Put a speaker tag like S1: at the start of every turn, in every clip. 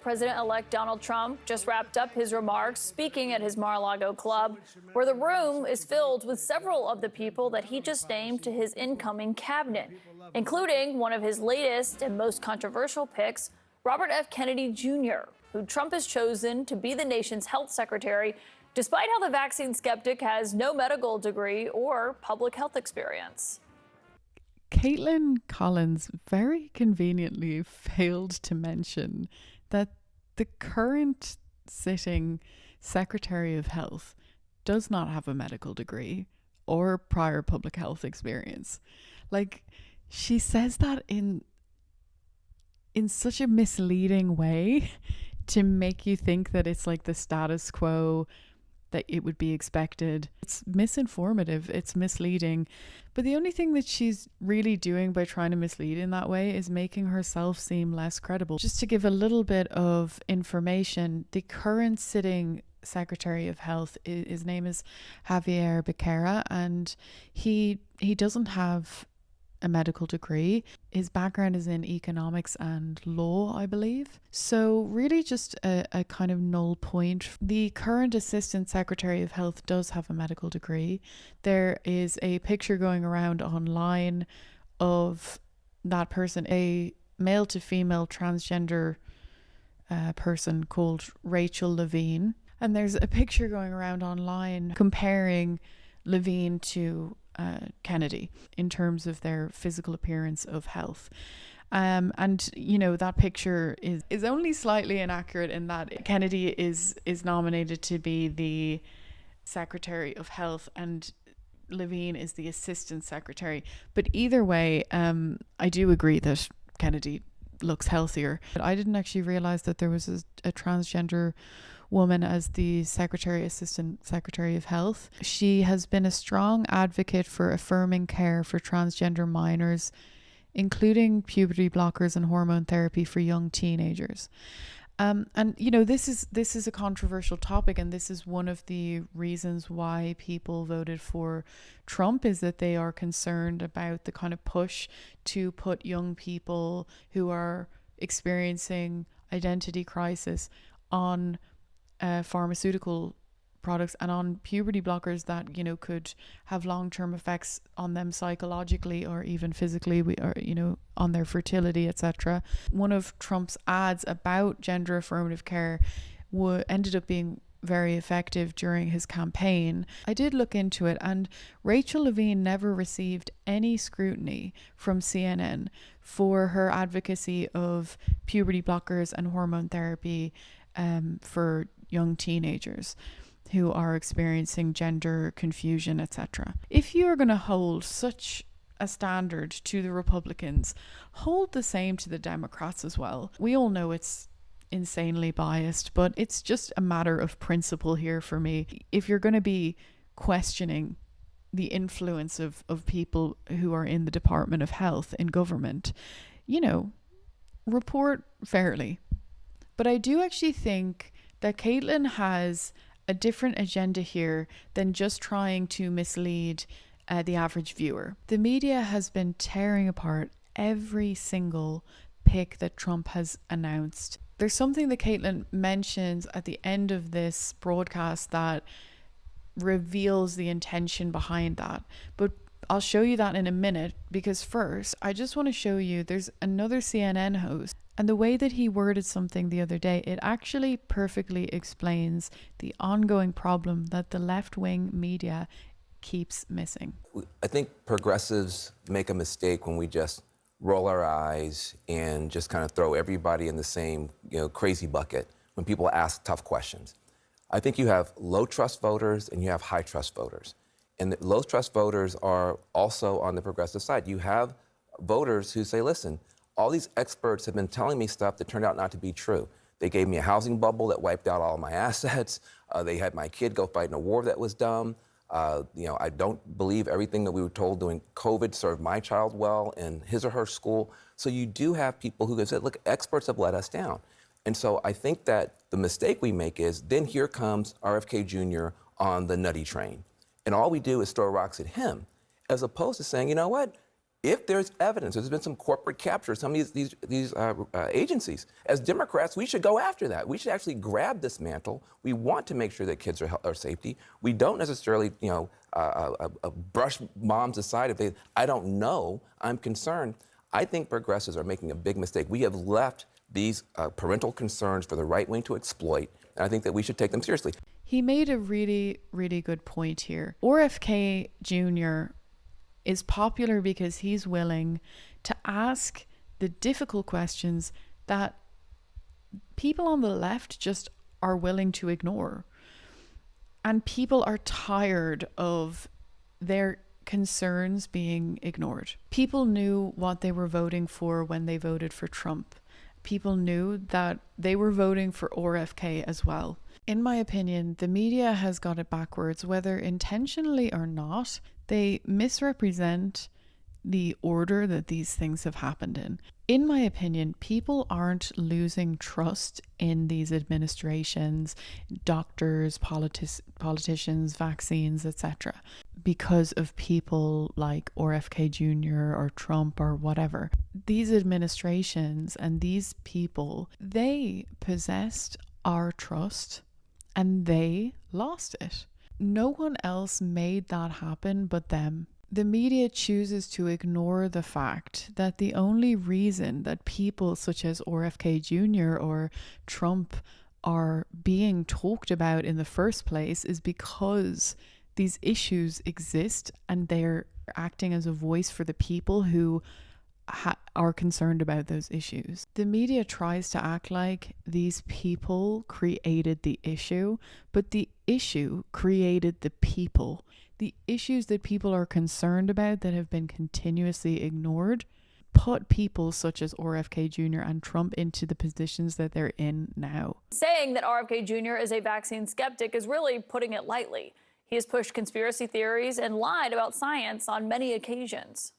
S1: President-elect Donald Trump just wrapped up his remarks speaking at his Mar-a-Lago club, where the room is filled with several of the people that he just named to his incoming cabinet, including one of his latest and most controversial picks, Robert F. Kennedy Jr., who Trump has chosen to be the nation's health secretary, despite how the vaccine skeptic has no medical degree or public health experience.
S2: Kaitlan Collins very conveniently failed to mention that the current sitting Secretary of Health does not have a medical degree or prior public health experience. Like, she says that in such a misleading way to make you think that it's like the status quo, that it would be expected. It's misinformative, it's misleading. But the only thing that she's really doing by trying to mislead in that way is making herself seem less credible. Just to give a little bit of information, the current sitting Secretary of Health, his name is Javier Becerra, and he doesn't have a medical degree. His background is in economics and law, I believe. So really just a kind of null point. The current Assistant Secretary of Health does have a medical degree. There is a picture going around online of that person, a male to female transgender person called Rachel Levine. And there's a picture going around online comparing Levine to Kennedy in terms of their physical appearance of health. And you know, that picture is only slightly inaccurate in that Kennedy is nominated to be the Secretary of Health and Levine is the Assistant Secretary. But either way, I do agree that Kennedy looks healthier. But I didn't actually realize that there was a transgender woman as the Assistant Secretary of Health. She has been a strong advocate for affirming care for transgender minors, including puberty blockers and hormone therapy for young teenagers. And you know, this is a controversial topic, and this is one of the reasons why people voted for Trump, is that they are concerned about the kind of push to put young people who are experiencing identity crisis on pharmaceutical products and on puberty blockers that, you know, could have long-term effects on them psychologically or even physically, or, you know, on their fertility, etc. One of Trump's ads about gender affirmative care ended up being very effective during his campaign. I did look into it, and Rachel Levine never received any scrutiny from CNN for her advocacy of puberty blockers and hormone therapy for young teenagers who are experiencing gender confusion, etc. If you are going to hold such a standard to the Republicans, hold the same to the Democrats as well. We all know it's insanely biased, but it's just a matter of principle here for me. If you're going to be questioning the influence of people who are in the Department of Health in government, you know, report fairly. But I do actually think that Kaitlan has a different agenda here than just trying to mislead the average viewer. The media has been tearing apart every single pick that Trump has announced. There's something that Kaitlan mentions at the end of this broadcast that reveals the intention behind that. But I'll show you that in a minute, because first, I just want to show you there's another CNN host, and the way that he worded something the other day, it actually perfectly explains the ongoing problem that the left-wing media keeps missing.
S3: I think progressives make a mistake when we just roll our eyes and just kind of throw everybody in the same, you know, crazy bucket when people ask tough questions. I think you have low trust voters and you have high trust voters. And the low trust voters are also on the progressive side. You have voters who say, listen, all these experts have been telling me stuff that turned out not to be true. They gave me a housing bubble that wiped out all of my assets. They had my kid go fight in a war that was dumb. You know, I don't believe everything that we were told during COVID served my child well in his or her school. So you do have people who have said, look, experts have let us down. And so I think that the mistake we make is then here comes RFK Jr. on the nutty train. And all we do is throw rocks at him, as opposed to saying, you know what? If there's evidence, there's been some corporate capture of some of these agencies. As Democrats, we should go after that. We should actually grab this mantle. We want to make sure that kids are safety. We don't necessarily, brush moms aside if they, I don't know, I'm concerned. I think progressives are making a big mistake. We have left these parental concerns for the right wing to exploit, and I think that we should take them seriously.
S2: He made a really, really good point here. RFK Jr. is popular because he's willing to ask the difficult questions that people on the left just are willing to ignore. And people are tired of their concerns being ignored. People knew what they were voting for when they voted for Trump. People knew that they were voting for RFK as well. In my opinion, the media has got it backwards, whether intentionally or not. They misrepresent the order that these things have happened in. In my opinion, people aren't losing trust in these administrations, doctors, politicians, vaccines, etc., because of people like RFK Jr. or Trump or whatever. These administrations and these people, they possessed our trust and they lost it. No one else made that happen but them. The media chooses to ignore the fact that the only reason that people such as RFK Jr. or Trump are being talked about in the first place is because these issues exist and they're acting as a voice for the people who are concerned about those issues. The media tries to act like these people created the issue, but the issue created the people. The issues that people are concerned about that have been continuously ignored put people such as RFK Jr. and Trump into the positions that they're in now.
S1: Saying that RFK Jr. is a vaccine skeptic is really putting it lightly. He has pushed conspiracy theories and lied about science on many occasions.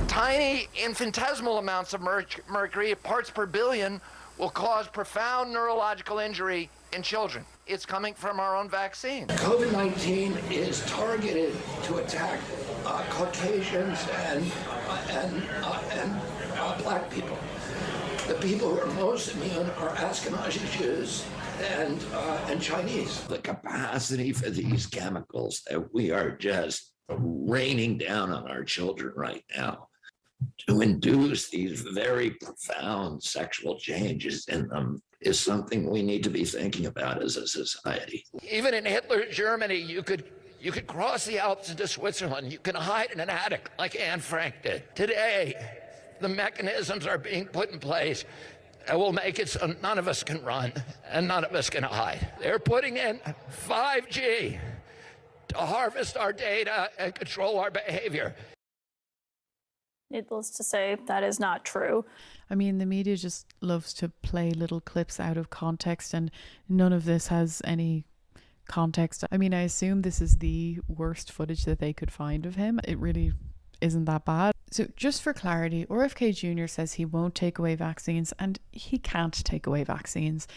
S4: Tiny infinitesimal amounts of mercury, parts per billion, will cause profound neurological injury in children. It's coming from our own vaccine.
S5: COVID-19 is targeted to attack Caucasians and black people. The people who are most immune are Ashkenazi Jews and Chinese.
S6: The capacity for these chemicals that we are just raining down on our children right now to induce these very profound sexual changes in them is something we need to be thinking about as a society.
S4: Even in Hitler's Germany, you could cross the Alps into Switzerland. You can hide in an attic like Anne Frank did. Today, the mechanisms are being put in place that will make it so none of us can run and none of us can hide. They're putting in 5G to harvest our data and control our behavior.
S1: Needless to say, that is not true.
S2: I mean, the media just loves to play little clips out of context, and none of this has any context. I mean, I assume this is the worst footage that they could find of him. It really isn't that bad. So just for clarity, RFK Jr. says he won't take away vaccines, and he can't take away vaccines.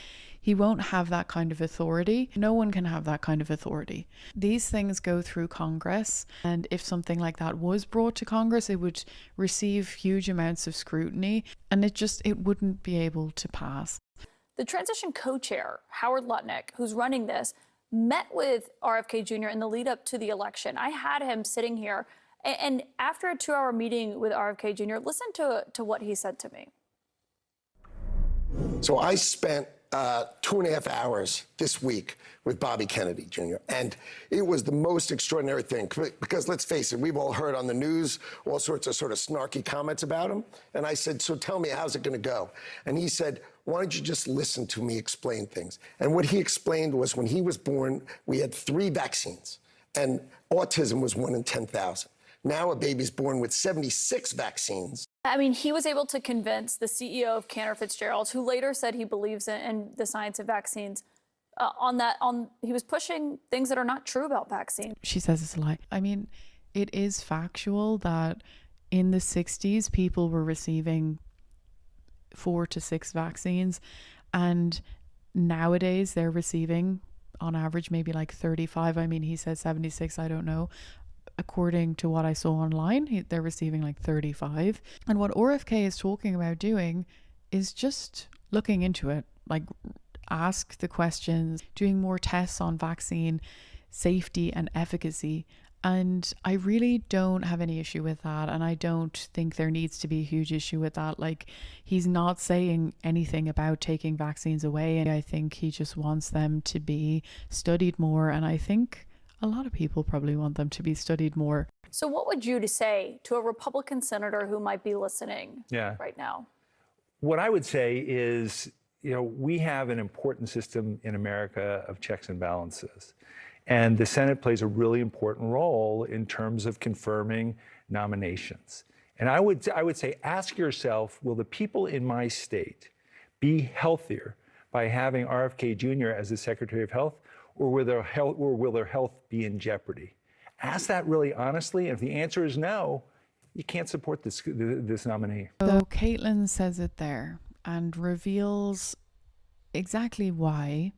S2: He won't have that kind of authority. No one can have that kind of authority. These things go through Congress, and if something like that was brought to Congress, it would receive huge amounts of scrutiny, and it wouldn't be able to pass.
S1: The transition co-chair, Howard Lutnick, who's running this, met with RFK Jr. in the lead up to the election. I had him sitting here, and after a 2-hour meeting with RFK Jr., listen to what he said to me.
S7: So I spent 2.5 hours this week with Bobby Kennedy Jr. And it was the most extraordinary thing because let's face it, we've all heard on the news all sorts of sort of snarky comments about him. And I said, so tell me, how's it going to go? And he said, why don't you just listen to me explain things? And what he explained was when he was born, we had 3 vaccines and autism was 1 in 10,000. Now a baby's born with 76 vaccines.
S1: I mean, he was able to convince the CEO of Cantor Fitzgerald, who later said he believes in the science of vaccines, he was pushing things that are not true about vaccines.
S2: She says it's a lie. I mean, it is factual that in the 60s, people were receiving 4 to 6 vaccines, and nowadays they're receiving on average maybe like 35. I mean, he said 76, I don't know. according to what I saw online, they're receiving like 35. And what RFK is talking about doing is just looking into it, like ask the questions, doing more tests on vaccine safety and efficacy. And I really don't have any issue with that. And I don't think there needs to be a huge issue with that. Like, he's not saying anything about taking vaccines away. And I think he just wants them to be studied more. And I think a lot of people probably want them to be studied more.
S1: So what would you say to a Republican senator who might be listening right now?
S8: What I would say is, we have an important system in America of checks and balances. And the Senate plays a really important role in terms of confirming nominations. And I would say, ask yourself, will the people in my state be healthier by having RFK Jr. as the Secretary of Health, or will their health be in jeopardy? Ask that really honestly. And if the answer is no, you can't support this nominee.
S2: So Kaitlan says it there and reveals exactly why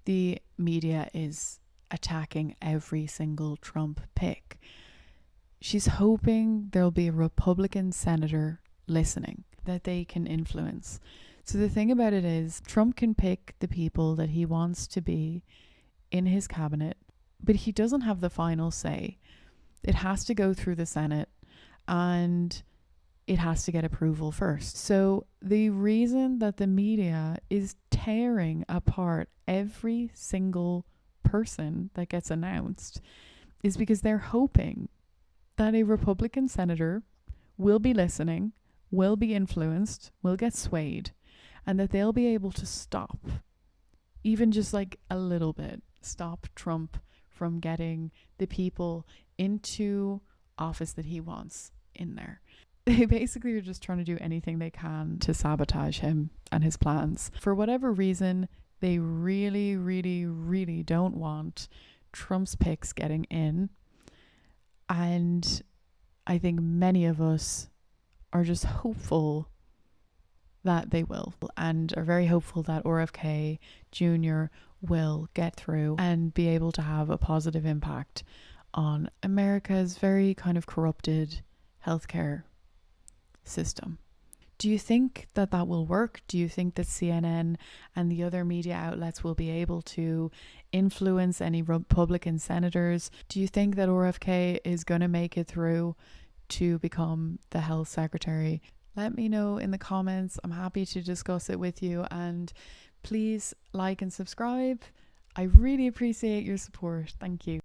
S2: the media is attacking every single Trump pick. She's hoping there'll be a Republican senator listening that they can influence. So the thing about it is, Trump can pick the people that he wants to be in his cabinet, but he doesn't have the final say. It has to go through the Senate and it has to get approval first. So the reason that the media is tearing apart every single person that gets announced is because they're hoping that a Republican senator will be listening, will be influenced, will get swayed, and that they'll be able to stop, even just like a little bit, stop Trump from getting the people into office that he wants in there. They basically are just trying to do anything they can to sabotage him and his plans. For whatever reason, they really, really, really don't want Trump's picks getting in. And I think many of us are just hopeful that they will, and are very hopeful that RFK Jr. will get through and be able to have a positive impact on America's very kind of corrupted healthcare system. Do you think that that will work? Do you think that CNN and the other media outlets will be able to influence any Republican senators? Do you think that RFK is going to make it through to become the health secretary? Let me know in the comments. I'm happy to discuss it with you, and please like and subscribe. I really appreciate your support. Thank you.